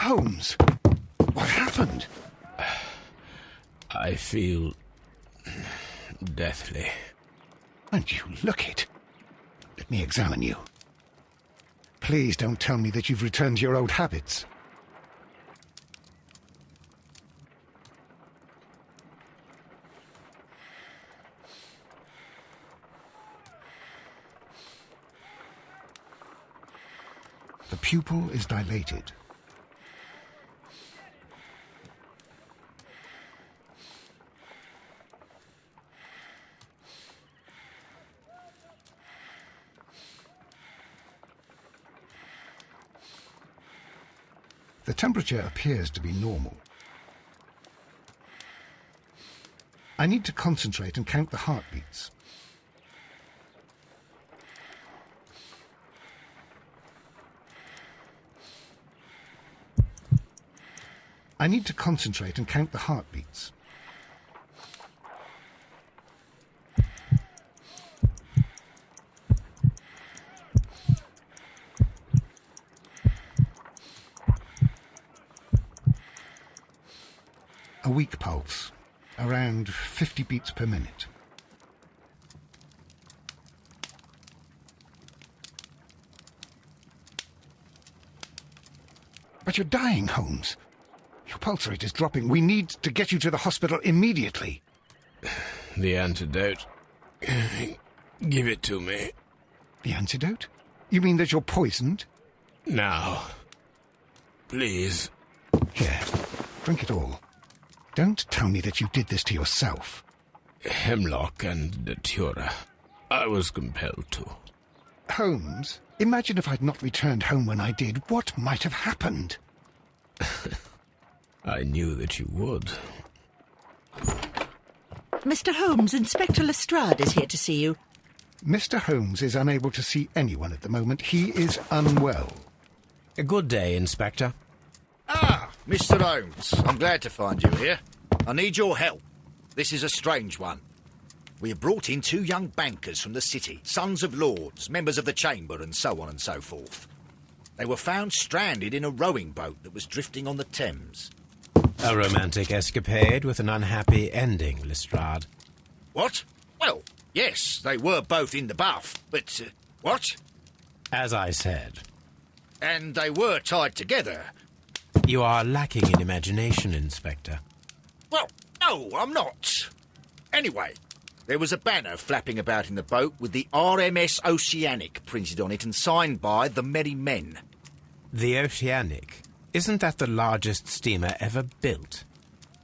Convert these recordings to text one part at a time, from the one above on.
Holmes, what happened? I feel deathly. And you look it. Let me examine you. Please don't tell me that you've returned to your old habits. The pupil is dilated. The temperature appears to be normal. I need to concentrate and count the heartbeats. I need to concentrate and count the heartbeats. A weak pulse, around 50 beats per minute. But you're dying, Holmes. Your pulse rate is dropping. We need to get you to the hospital immediately. The antidote. Give it to me. The antidote? You mean that you're poisoned? Now. Please. Here, drink it all. Don't tell me that you did this to yourself. Hemlock and datura. I was compelled to. Holmes, imagine if I'd not returned home when I did. What might have happened? I knew that you would. Mr. Holmes, Inspector Lestrade is here to see you. Mr. Holmes is unable to see anyone at the moment. He is unwell. A good day, Inspector. Ah, Mr. Holmes, I'm glad to find you here. I need your help. This is a strange one. We have brought in 2 young bankers from the city, sons of lords, members of the chamber, and so on and so forth. They were found stranded in a rowing boat that was drifting on the Thames. A romantic escapade with an unhappy ending, Lestrade. What? Well, yes, they were both in the bath, but, what? As I said. And they were tied together. You are lacking in imagination, Inspector. Well, no, I'm not. Anyway, there was a banner flapping about in the boat with the RMS Oceanic printed on it and signed by the Merry Men. The Oceanic? Isn't that the largest steamer ever built?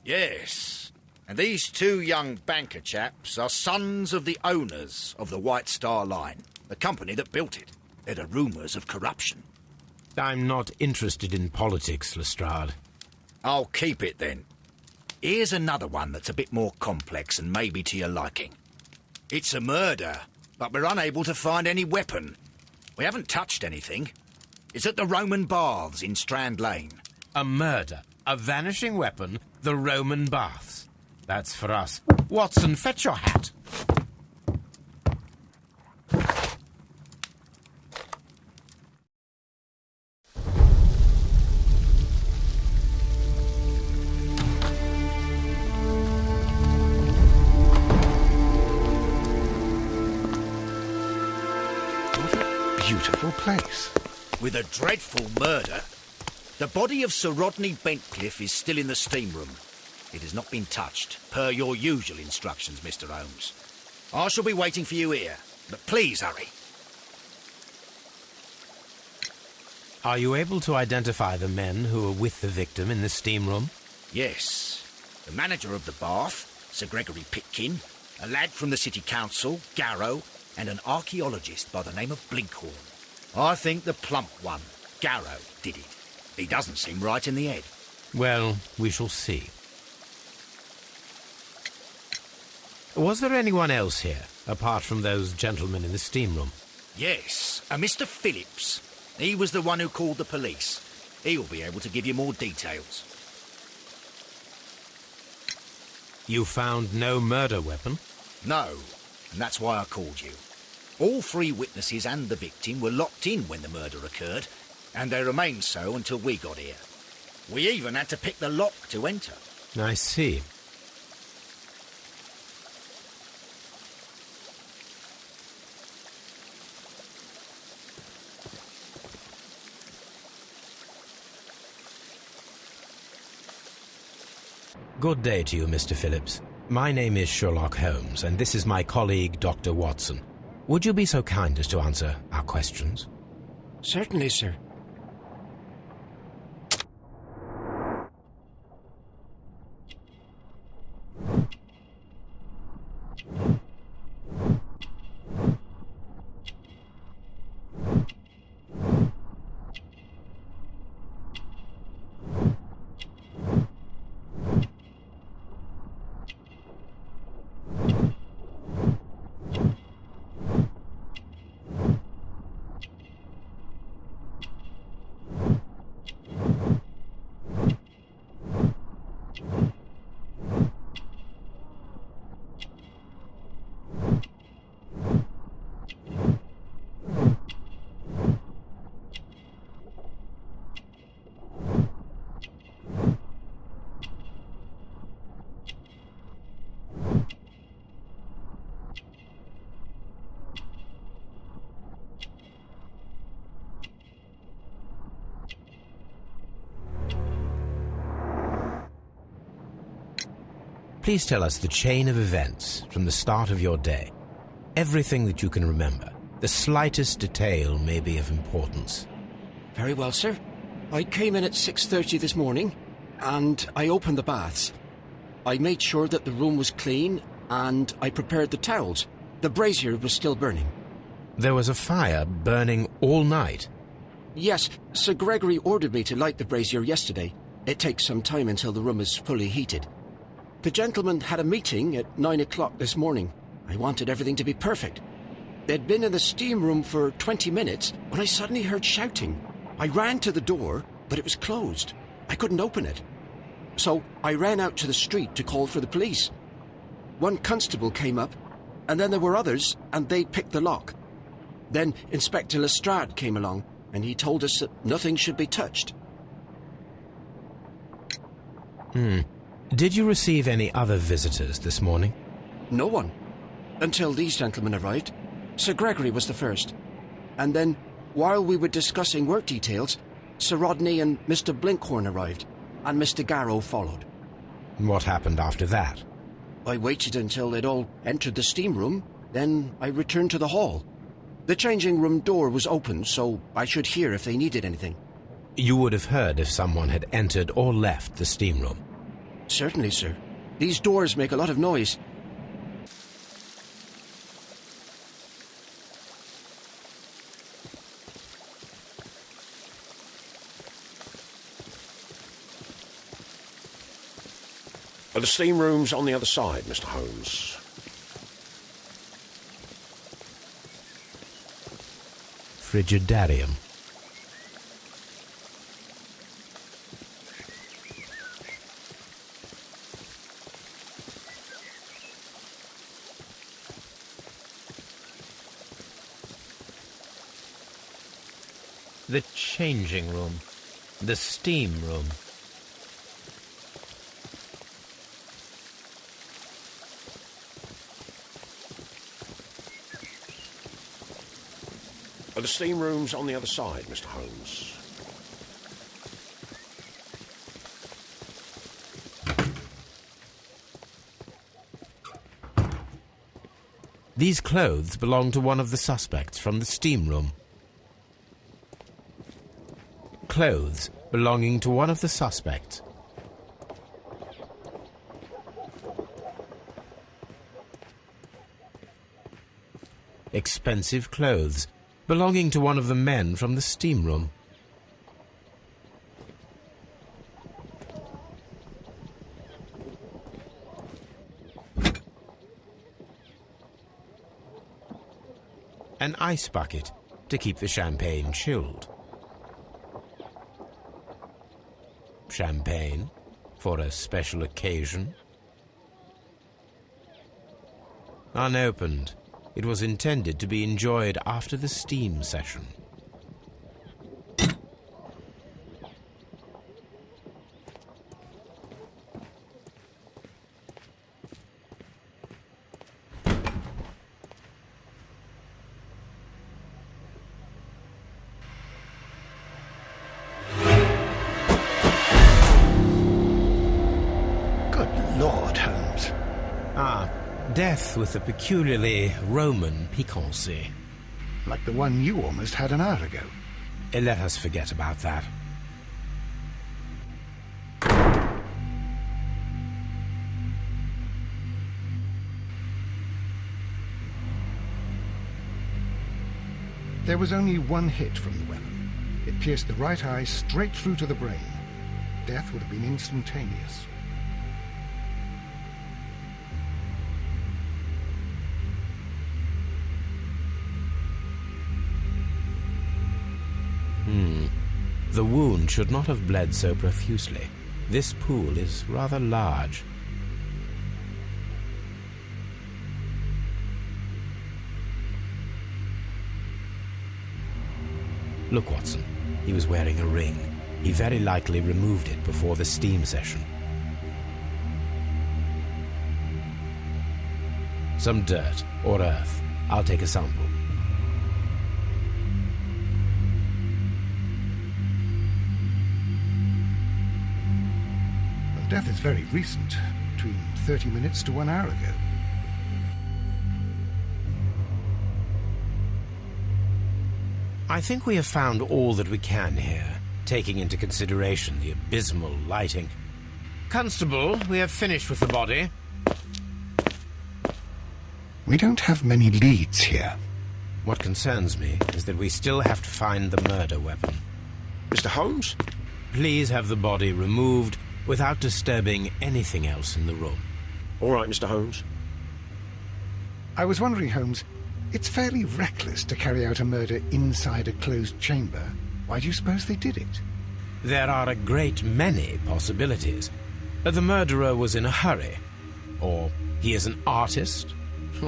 Yes. And these 2 young banker chaps are sons of the owners of the White Star Line, the company that built it. There are rumours of corruption. I'm not interested in politics, Lestrade. I'll keep it then. Here's another one that's a bit more complex and maybe to your liking. It's a murder, but we're unable to find any weapon. We haven't touched anything. It's at the Roman Baths in Strand Lane. A murder, a vanishing weapon, the Roman Baths. That's for us. Watson, fetch your hat. Beautiful place. With a dreadful murder. The body of Sir Rodney Bentcliffe is still in the steam room. It has not been touched, per your usual instructions, Mr. Holmes. I shall be waiting for you here, but please hurry. Are you able to identify the men who were with the victim in the steam room? Yes. The manager of the bath, Sir Gregory Pitkin, a lad from the City Council, Garrow, and an archaeologist by the name of Blinkhorn. I think the plump one, Garrow, did it. He doesn't seem right in the head. Well, we shall see. Was there anyone else here, apart from those gentlemen in the steam room? Yes, a Mr. Phillips. He was the one who called the police. He'll be able to give you more details. You found no murder weapon? No, and that's why I called you. All 3 witnesses and the victim were locked in when the murder occurred, and they remained so until we got here. We even had to pick the lock to enter. I see. Good day to you, Mr. Phillips. My name is Sherlock Holmes, and this is my colleague, Dr. Watson. Would you be so kind as to answer our questions? Certainly, sir. Please tell us the chain of events from the start of your day. Everything that you can remember. The slightest detail may be of importance. Very well, sir. I came in at 6:30 this morning, and I opened the baths. I made sure that the room was clean, and I prepared the towels. The brazier was still burning. There was a fire burning all night. Yes, Sir Gregory ordered me to light the brazier yesterday. It takes some time until the room is fully heated. The gentleman had a meeting at 9 o'clock this morning. I wanted everything to be perfect. They'd been in the steam room for 20 minutes when I suddenly heard shouting. I ran to the door, but it was closed. I couldn't open it. So I ran out to the street to call for the police. One constable came up, and then there were others, and they picked the lock. Then Inspector Lestrade came along, and he told us that nothing should be touched. Did you receive any other visitors this morning? No one. Until these gentlemen arrived. Sir Gregory was the first. And then, while we were discussing work details, Sir Rodney and Mr. Blinkhorn arrived, and Mr. Garrow followed. What happened after that? I waited until they'd all entered the steam room, then I returned to the hall. The changing room door was open, so I should hear if they needed anything. You would have heard if someone had entered or left the steam room. Certainly, sir. These doors make a lot of noise. The steam room's on the other side, Mr. Holmes. Frigidarium. The changing room. The steam room. The steam room's on the other side, Mr. Holmes. These clothes belong to one of the suspects from the steam room. Clothes belonging to one of the suspects. Expensive clothes belonging to one of the men from the steam room. An ice bucket to keep the champagne chilled. Champagne for a special occasion. Unopened. It was intended to be enjoyed after the steam session. Death with a peculiarly Roman piquancy. Like the one you almost had an hour ago. Let us forget about that. There was only one hit from the weapon. It pierced the right eye straight through to the brain. Death would have been instantaneous. The wound should not have bled so profusely. This pool is rather large. Look, Watson. He was wearing a ring. He very likely removed it before the steam session. Some dirt or earth. I'll take a sample. Death is very recent, between 30 minutes to 1 hour ago. I think we have found all that we can here, taking into consideration the abysmal lighting. Constable, we have finished with the body. We don't have many leads here. What concerns me is that we still have to find the murder weapon. Mr. Holmes? Please have the body removed without disturbing anything else in the room. All right, Mr. Holmes. I was wondering, Holmes, it's fairly reckless to carry out a murder inside a closed chamber. Why do you suppose they did it? There are a great many possibilities. The murderer was in a hurry, or he is an artist,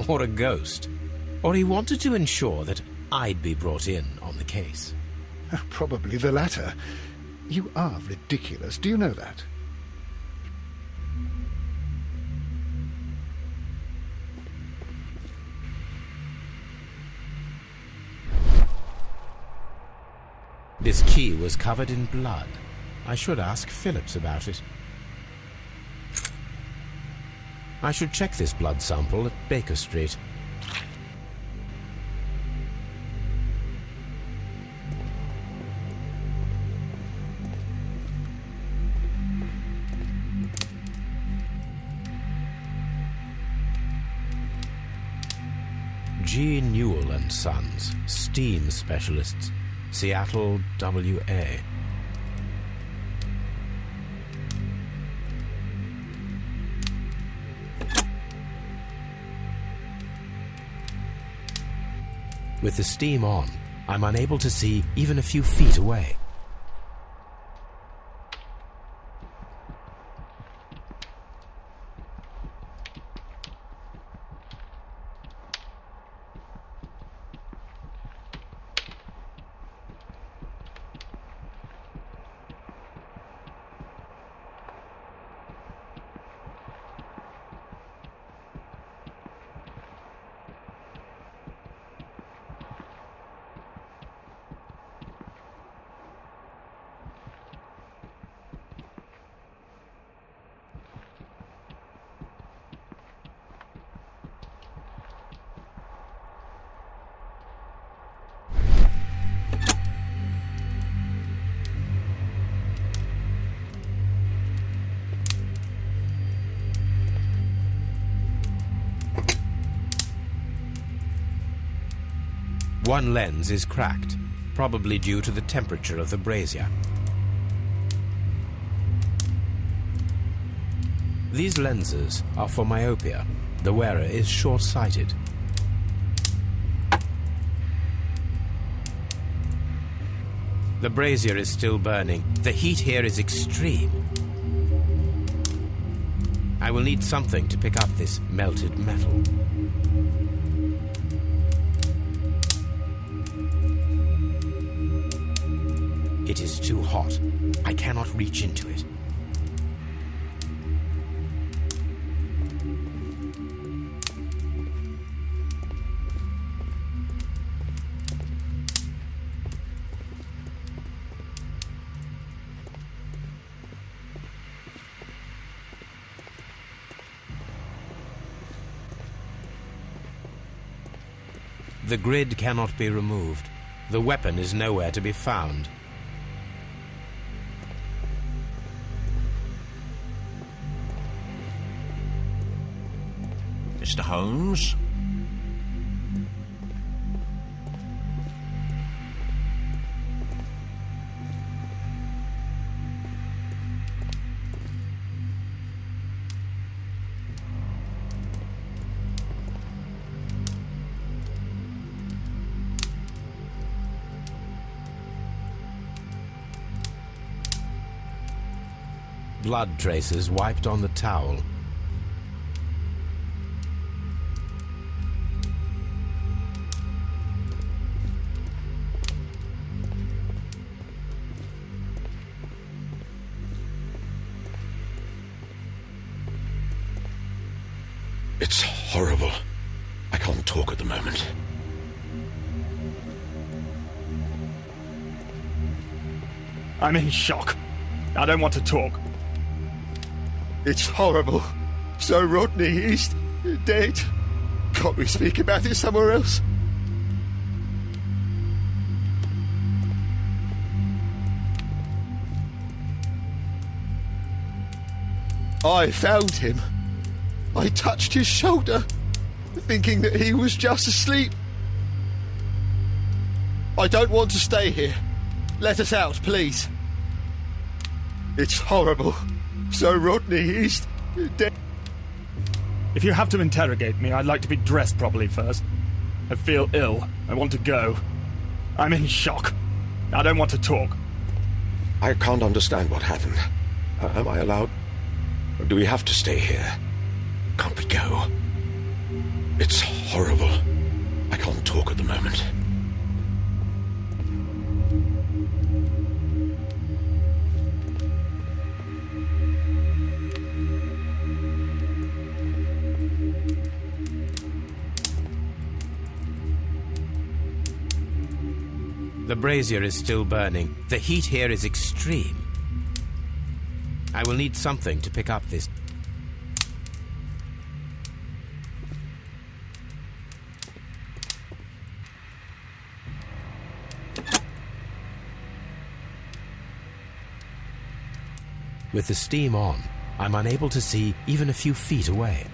or a ghost, or he wanted to ensure that I'd be brought in on the case. Probably the latter. You are ridiculous, do you know that? This key was covered in blood. I should ask Phillips about it. I should check this blood sample at Baker Street. G. Newell and Sons, steam specialists, Seattle, WA. With the steam on, I'm unable to see even a few feet away. One lens is cracked, probably due to the temperature of the brazier. These lenses are for myopia. The wearer is short-sighted. The brazier is still burning. The heat here is extreme. I will need something to pick up this melted metal. It is too hot. I cannot reach into it. The grid cannot be removed. The weapon is nowhere to be found. Mr. Holmes? Blood traces wiped on the towel. It's horrible. I can't talk at the moment. I'm in shock. I don't want to talk. It's horrible. So Rodney, he's dead. Can't we speak about it somewhere else? I found him. I touched his shoulder, thinking that he was just asleep. I don't want to stay here. Let us out, please. It's horrible. So Rodney, he's dead. If you have to interrogate me, I'd like to be dressed properly first. I feel ill. I want to go. I'm in shock. I don't want to talk. I can't understand what happened. Am I allowed? Or do we have to stay here? Can't we go? It's horrible. I can't talk at the moment. The brazier is still burning. The heat here is extreme. I will need something to pick up this. With the steam on, I'm unable to see even a few feet away.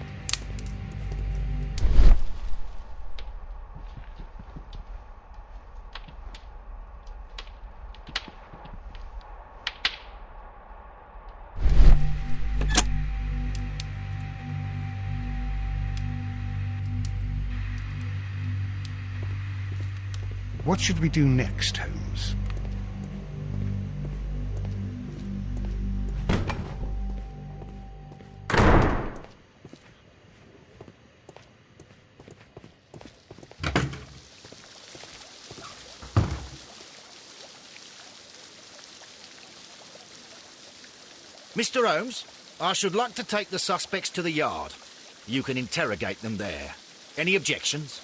What should we do next, Holmes? Mr. Holmes, I should like to take the suspects to the yard. You can interrogate them there. Any objections?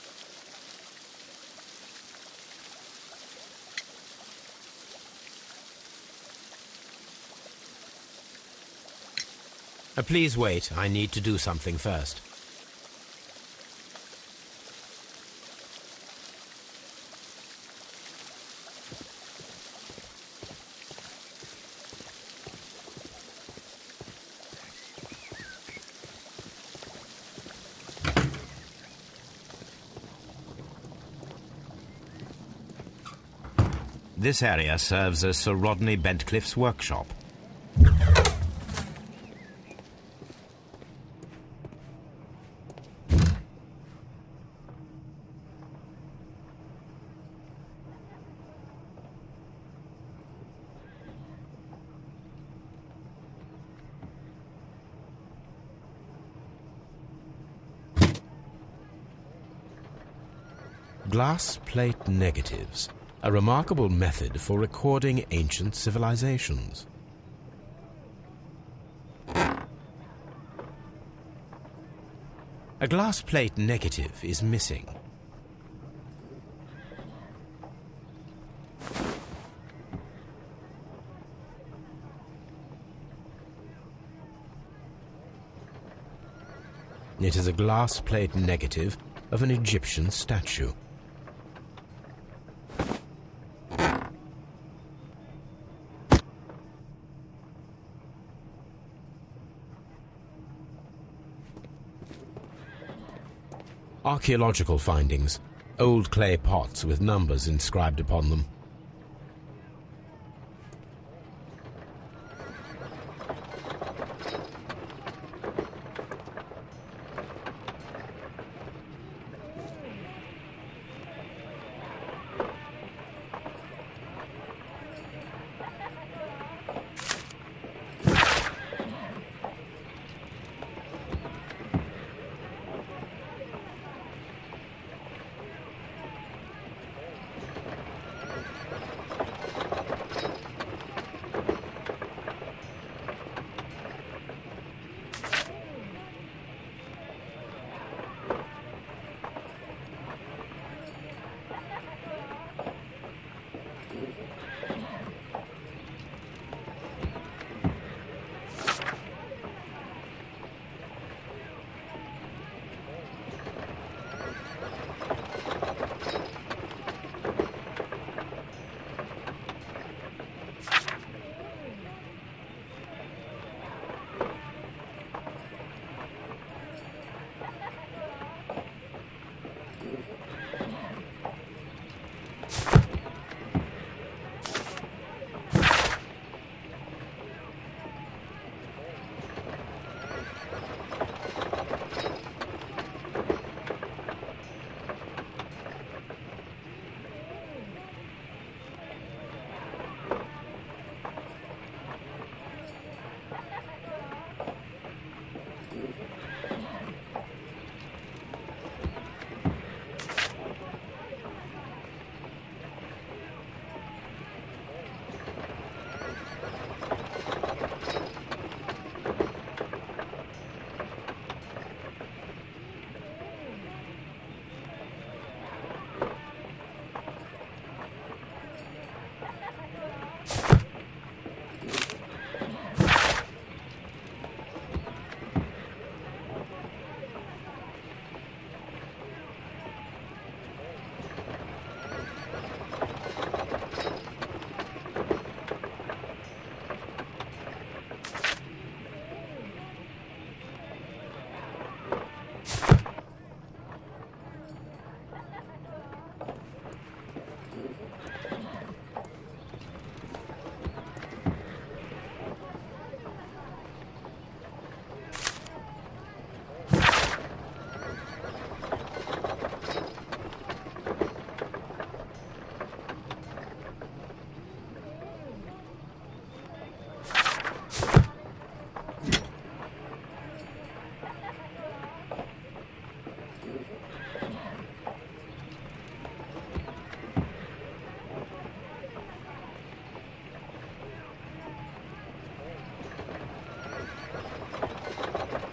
Please wait. I need to do something first. This area serves as Sir Rodney Bentcliffe's workshop. Glass plate negatives, a remarkable method for recording ancient civilizations. A glass plate negative is missing. It is a glass plate negative of an Egyptian statue. Archaeological findings. Old clay pots with numbers inscribed upon them.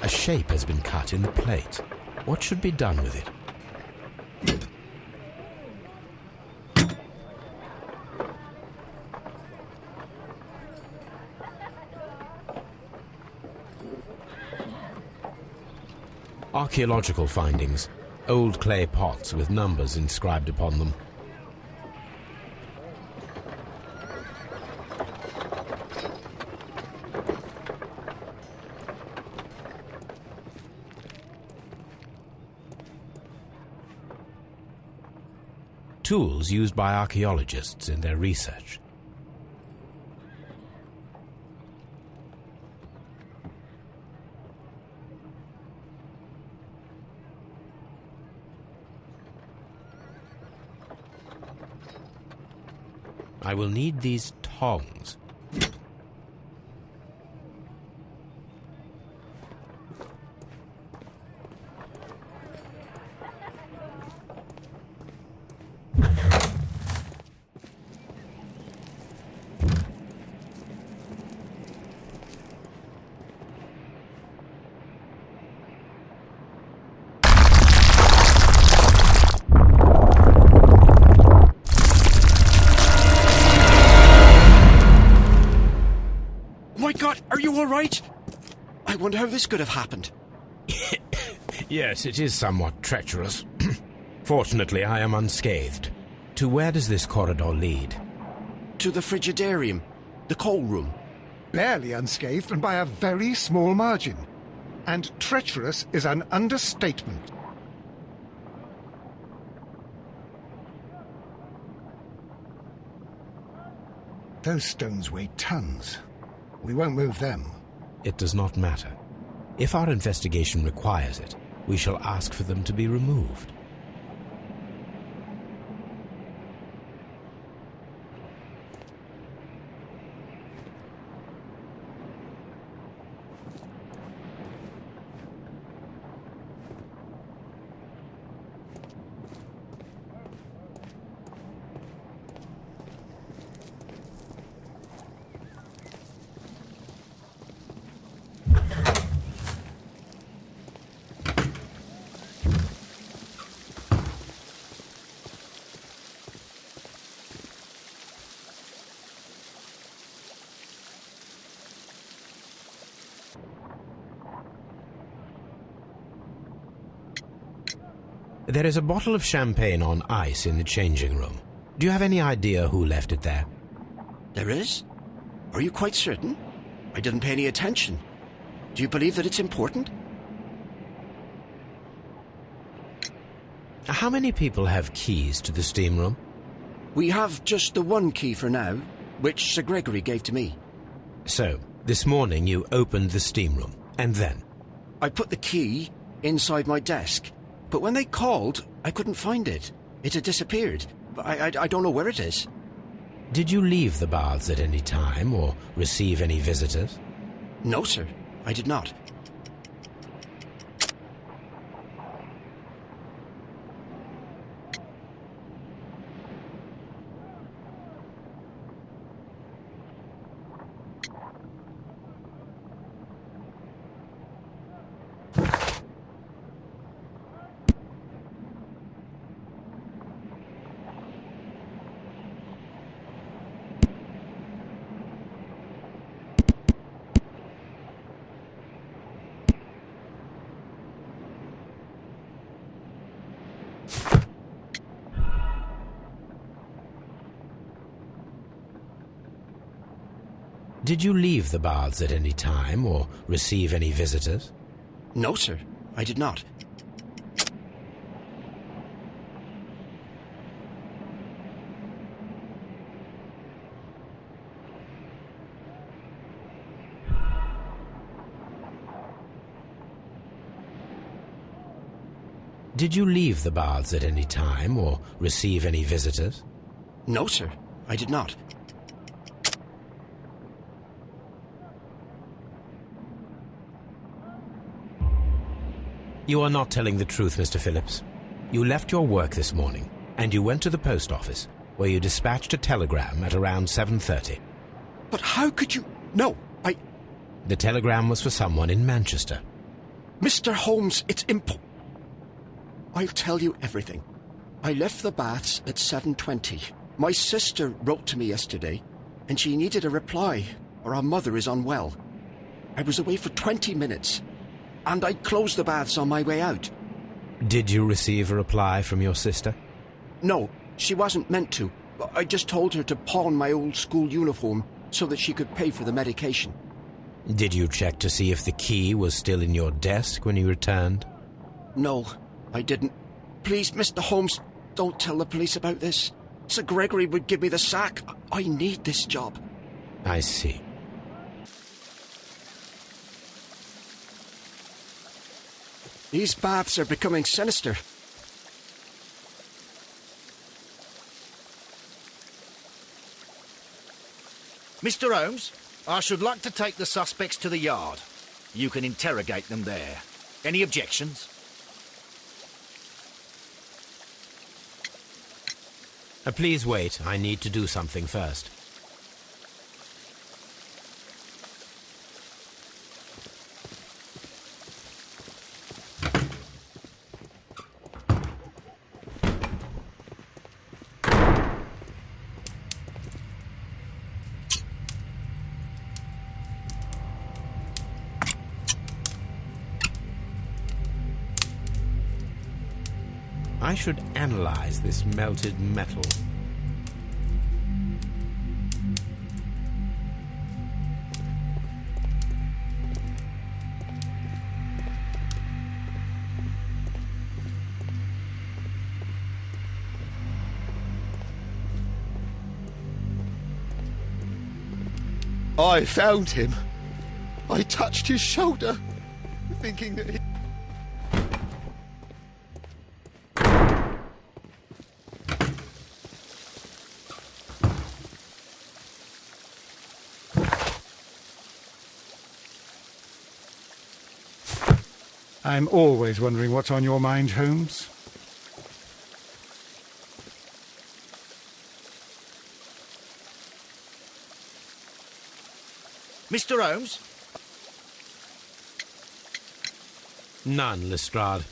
A shape has been cut in the plate. What should be done with it? Archaeological findings. Old clay pots with numbers inscribed upon them. Tools used by archaeologists in their research. I will need these tongs. Are you all right? I wonder how this could have happened. Yes, it is somewhat treacherous. Fortunately, I am unscathed. To where does this corridor lead? To the frigidarium, the coal room. Barely unscathed and by a very small margin. And treacherous is an understatement. Those stones weigh tons. We won't move them. It does not matter. If our investigation requires it, we shall ask for them to be removed. There is a bottle of champagne on ice in the changing room. Do you have any idea who left it there? There is? Are you quite certain? I didn't pay any attention. Do you believe that it's important? How many people have keys to the steam room? We have just the one key for now, which Sir Gregory gave to me. So, this morning you opened the steam room, and then? I put the key inside my desk, but when they called, I couldn't find it. It had disappeared. I don't know where it is. Did you leave the baths at any time, or receive any visitors? No, sir, I did not. Did you leave the baths at any time, or receive any visitors? No, sir, I did not. Did you leave the baths at any time, or receive any visitors? No, sir, I did not. You are not telling the truth, Mr. Phillips. You left your work this morning, and you went to the post office, where you dispatched a telegram at around 7:30. But how could you... No, The telegram was for someone in Manchester. Mr. Holmes, it's I'll tell you everything. I left the baths at 7:20. My sister wrote to me yesterday, and she needed a reply, or our mother is unwell. I was away for 20 minutes, and I closed the baths on my way out. Did you receive a reply from your sister? No, she wasn't meant to. I just told her to pawn my old school uniform so that she could pay for the medication. Did you check to see if the key was still in your desk when you returned? No, I didn't. Please, Mr. Holmes, don't tell the police about this. Sir Gregory would give me the sack. I need this job. I see. These baths are becoming sinister. Mr. Holmes, I should like to take the suspects to the yard. You can interrogate them there. Any objections? Please wait. I need to do something first. I should analyze this melted metal. I found him. I touched his shoulder, thinking that he... I'm always wondering what's on your mind, Holmes. Mr. Holmes? None, Lestrade.